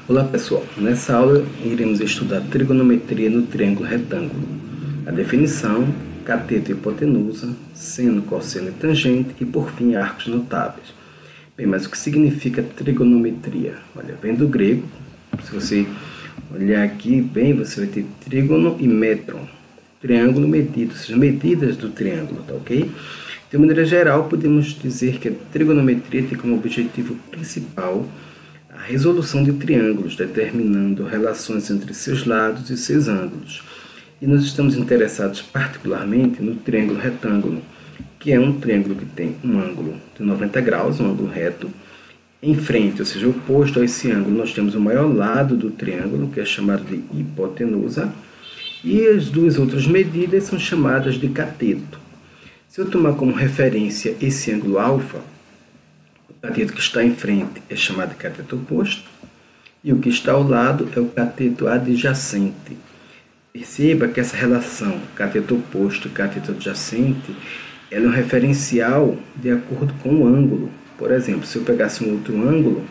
Olá pessoal, nessa aula iremos estudar trigonometria no triângulo retângulo. A definição, cateto e hipotenusa, seno, cosseno e tangente e por fim arcos notáveis. Bem, mas o que significa trigonometria? Olha, vem do grego, se você olhar aqui bem, você vai ter trígono e metron, triângulo medido, ou seja, medidas do triângulo, tá ok? De maneira geral, podemos dizer que a trigonometria tem como objetivo principal a resolução de triângulos, determinando relações entre seus lados e seus ângulos. E nós estamos interessados particularmente no triângulo retângulo, que é um triângulo que tem um ângulo de 90 graus, um ângulo reto. Em frente, ou seja, oposto a esse ângulo, nós temos o maior lado do triângulo, que é chamado de hipotenusa, e as duas outras medidas são chamadas de cateto. Se eu tomar como referência esse ângulo alfa, o cateto que está em frente é chamado de cateto oposto, e o que está ao lado é o cateto adjacente. Perceba que essa relação cateto oposto e cateto adjacente ela é um referencial de acordo com o ângulo. Por exemplo, se eu pegasse um outro ângulo,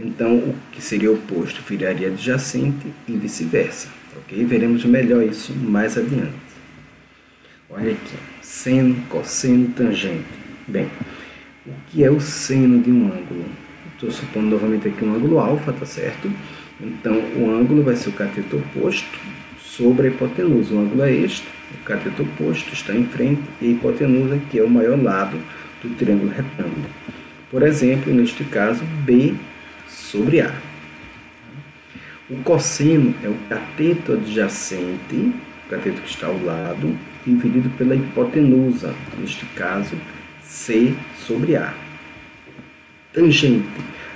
então o que seria oposto viraria adjacente e vice-versa. Ok? Veremos melhor isso mais adiante. Olha aqui, seno, cosseno, tangente. Bem, o que é o seno de um ângulo? Estou supondo novamente aqui um ângulo alfa, tá certo? Então, o ângulo vai ser o cateto oposto sobre a hipotenusa. O ângulo é este, o cateto oposto está em frente e a hipotenusa, que é o maior lado do triângulo retângulo. Por exemplo, neste caso, B sobre A. O cosseno é o cateto adjacente, o cateto que está ao lado, dividido pela hipotenusa, neste caso, C sobre A. Tangente.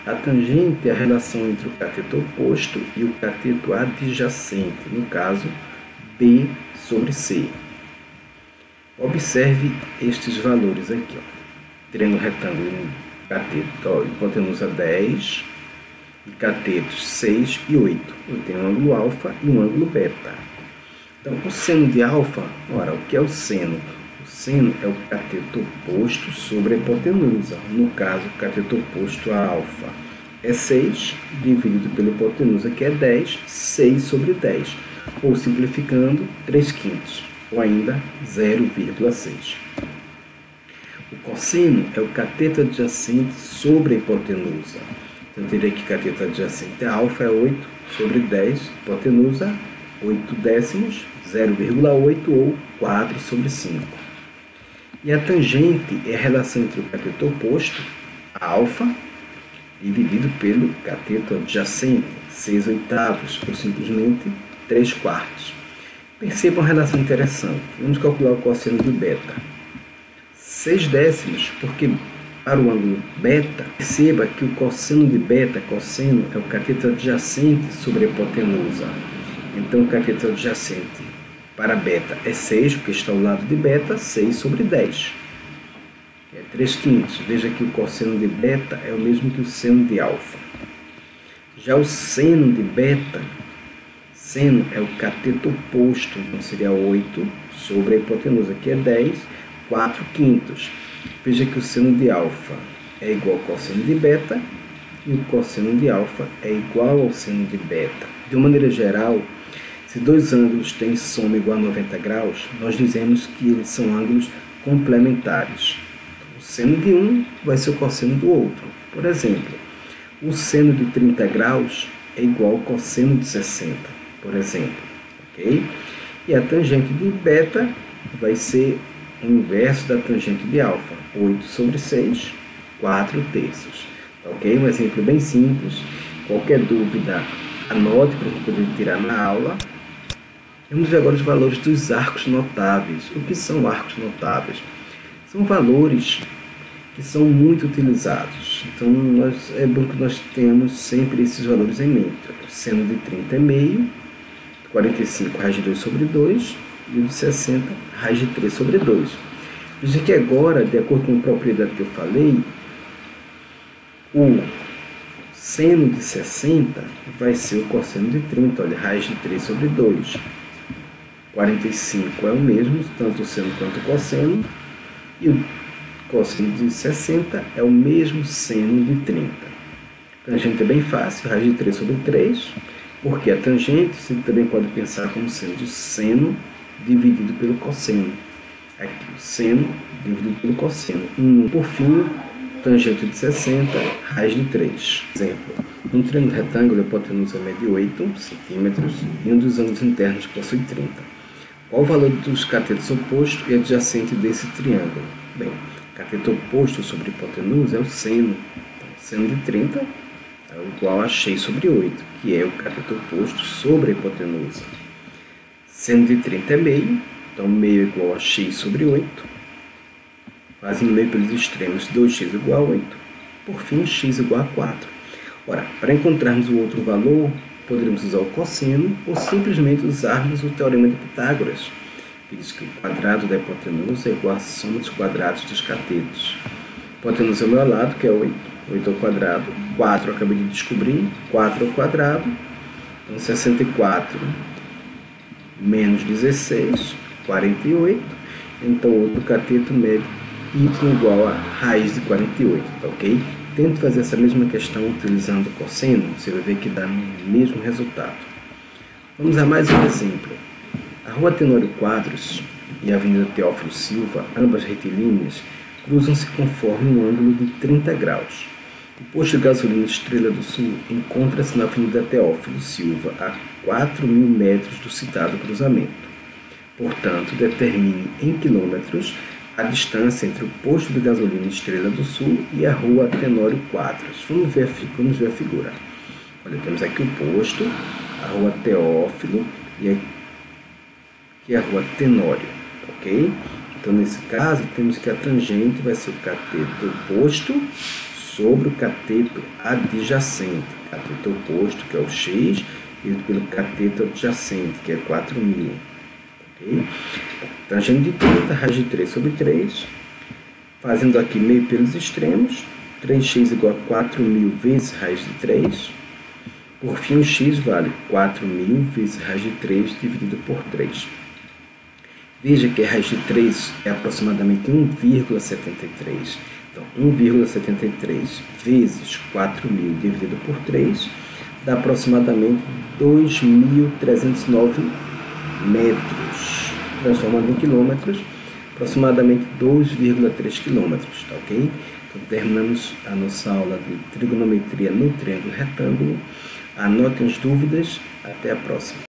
A tangente é a relação entre o cateto oposto e o cateto adjacente, no caso, B sobre C. Observe estes valores aqui. Triângulo retângulo, cateto, hipotenusa 10, e catetos 6 e 8. Eu tenho um ângulo alfa e um ângulo beta. Então, o seno de alfa, ora, o que é o seno? O seno é o cateto oposto sobre a hipotenusa. No caso, o cateto oposto a alfa é 6, dividido pela hipotenusa, que é 10, 6 sobre 10. Ou, simplificando, 3/5, ou ainda 0,6. O cosseno é o cateto adjacente sobre a hipotenusa. Então, eu teria que cateto adjacente a alfa é 8 sobre 10, hipotenusa 8 décimos, 0,8 ou 4 sobre 5. E a tangente é a relação entre o cateto oposto, a alfa, dividido pelo cateto adjacente, 6/8, ou simplesmente 3/4. Perceba uma relação interessante. Vamos calcular o cosseno de beta. 6 décimos, porque para o ângulo beta, perceba que o cosseno de beta, cosseno, é o cateto adjacente sobre a hipotenusa. Então, o cateto adjacente para beta é 6, porque está ao lado de beta, 6 sobre 10. É 3/5. Veja que o cosseno de beta é o mesmo que o seno de alfa. Já o seno de beta, seno é o cateto oposto, então seria 8 sobre a hipotenusa, que é 10, 4/5. Veja que o seno de alfa é igual ao cosseno de beta e o cosseno de alfa é igual ao seno de beta. De uma maneira geral, se dois ângulos têm soma igual a 90 graus, nós dizemos que eles são ângulos complementares. O seno de um vai ser o cosseno do outro. Por exemplo, o seno de 30 graus é igual ao cosseno de 60, por exemplo. Ok? E a tangente de beta vai ser o inverso da tangente de alfa, 8 sobre 6, 4/3. Ok? Um exemplo bem simples. Qualquer dúvida, anote para poder tirar na aula. Vamos ver agora os valores dos arcos notáveis. O que são arcos notáveis? São valores que são muito utilizados. Então, é bom que nós tenhamos sempre esses valores em mente. O seno de 30 é meio, 45 raiz de 2 sobre 2, e o de 60 raiz de 3 sobre 2. Veja que agora, de acordo com a propriedade que eu falei, o seno de 60 vai ser o cosseno de 30, olha, raiz de 3 sobre 2. 45 é o mesmo, tanto o seno quanto o cosseno, e o cosseno de 60 é o mesmo seno de 30. Tangente é bem fácil, raiz de 3 sobre 3, porque a tangente você também pode pensar como sendo o seno dividido pelo cosseno. Aqui, o seno dividido pelo cosseno. Por fim, tangente de 60, raiz de 3. Exemplo, um triângulo retângulo, a hipotenusa mede 8 centímetros e um dos ângulos internos possui 30. Qual o valor dos catetos oposto e adjacente desse triângulo? Bem, cateto oposto sobre hipotenusa é o seno. Então, seno de 30 é igual a x sobre 8, que é o cateto oposto sobre a hipotenusa. Seno de 30 é meio, então meio é igual a x sobre 8. Fazendo meio pelos extremos, 2x igual a 8. Por fim, x igual a 4. Ora, para encontrarmos o outro valor, poderíamos usar o cosseno ou simplesmente usarmos o teorema de Pitágoras, que diz que o quadrado da hipotenusa é igual à soma dos quadrados dos catetos. Hipotenusa é o meu lado, que é 8. 8 ao quadrado. 4 eu acabei de descobrir. 4 ao quadrado. Então, 64 menos 16, 48. Então, o outro cateto mede y igual a raiz de 48, tá ok? Tente fazer essa mesma questão utilizando o cosseno, você vai ver que dá o mesmo resultado. Vamos a mais um exemplo. A Rua Tenório Quadros e a Avenida Teófilo Silva, ambas retilíneas, cruzam-se conforme um ângulo de 30 graus. O posto de gasolina Estrela do Sul encontra-se na Avenida Teófilo Silva, a 4.000 metros do citado cruzamento. Portanto, determine em quilômetros a distância entre o posto de gasolina Estrela do Sul e a Rua Tenório Quadros. Vamos ver a figura. Olha, temos aqui o posto, a Rua Teófilo e aqui a Rua Tenório, ok? Então, nesse caso, temos que a tangente vai ser o cateto oposto sobre o cateto adjacente. Cateto oposto, que é o x, dividido pelo cateto adjacente, que é 4.000. Okay? Tangente de 30, raiz de 3 sobre 3. Fazendo aqui meio pelos extremos. 3x igual a 4.000 vezes raiz de 3. Por fim, o x vale 4.000 vezes raiz de 3 dividido por 3. Veja que a raiz de 3 é aproximadamente 1,73. Então, 1,73 vezes 4.000 dividido por 3 dá aproximadamente 2.309 metros. Transformando em quilômetros, aproximadamente 2,3 quilômetros, tá ok? Então, terminamos a nossa aula de trigonometria no triângulo retângulo. Anotem as dúvidas. Até a próxima.